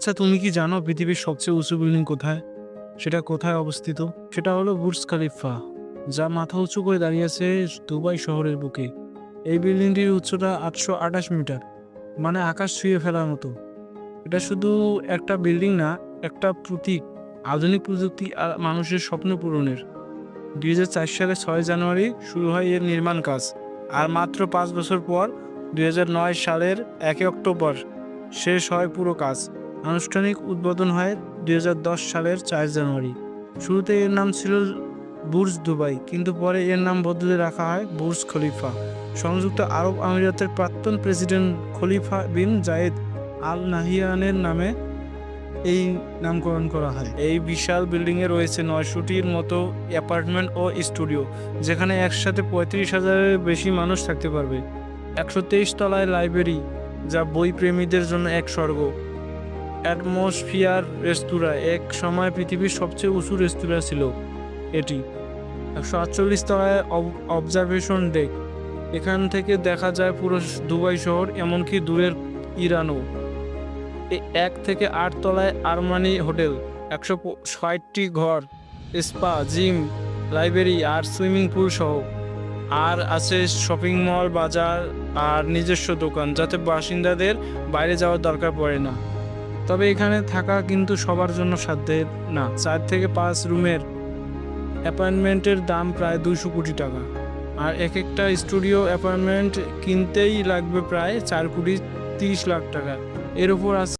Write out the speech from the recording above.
আচ্ছা, তুমি কি জানো পৃথিবীর সবচেয়ে উঁচু বিল্ডিং কোথায়? সেটা কোথায় অবস্থিত? সেটা হলো বুর্জ খলিফা, যা মাথা উঁচু করে দাঁড়িয়ে আছে দুবাই শহরের বুকে। এই বিল্ডিংটির উচ্চতা 828 মিটার, মানে আকাশ ছুঁয়ে ফেলার মতো। এটা শুধু একটা বিল্ডিং না, একটা প্রতীক আধুনিক প্রযুক্তি আর মানুষের স্বপ্ন পূরণের। 2004 সালে 6 জানুয়ারি শুরু হয় এর নির্মাণ কাজ, আর মাত্র 5 বছর পর 2009 সালের 1 অক্টোবর শেষ হয় পুরো কাজ। আনুষ্ঠানিক উদ্বোধন হয় 2010 সালের 4 জানুয়ারি। শুরুতে এর নাম ছিল বুর্জ দুবাই, কিন্তু পরে এর নাম বদলে রাখা হয় বুর্জ খলিফা। সংযুক্ত আরব আমিরাতের প্রাক্তন প্রেসিডেন্ট খলিফা বিন জায়েদ আল নাহিয়ানের নামে এই নামকরণ করা হয়। এই বিশাল বিল্ডিংয়ে রয়েছে 900টির মতো অ্যাপার্টমেন্ট ও স্টুডিও, যেখানে একসাথে 35,000-এর বেশি মানুষ থাকতে পারবে। 123 তলায় লাইব্রেরি, যা বই প্রেমীদের জন্য এক স্বর্গ। অ্যাটমসফিয়ার রেস্তোরাঁ, এক সময় পৃথিবীর সবচেয়ে উঁচু রেস্তোরাঁ ছিল এটি। 148 তলায় অবজারভেশন ডেক, এখান থেকে দেখা যায় পুরো দুবাই শহর, এমনকি দূরের ইরানও। 1 থেকে 8 তলায় আরমানি হোটেল, 160টি ঘর, স্পা, জিম, লাইব্রেরি আর সুইমিং পুল সহ। আর আছে শপিং মল, বাজার আর নিজস্ব দোকান, যাতে বাসিন্দাদের বাইরে যাওয়ার দরকার পড়ে না। তবে এখানে থাকা কিন্তু সবার জন্য সাধ্যের না। 4 থেকে 5 রুমের অ্যাপার্টমেন্টের দাম প্রায় 200 কোটি টাকা, আর একটা স্টুডিও অ্যাপার্টমেন্ট কিনতেই লাগবে প্রায় 4 কোটি 30 লাখ টাকা। এর উপর আছে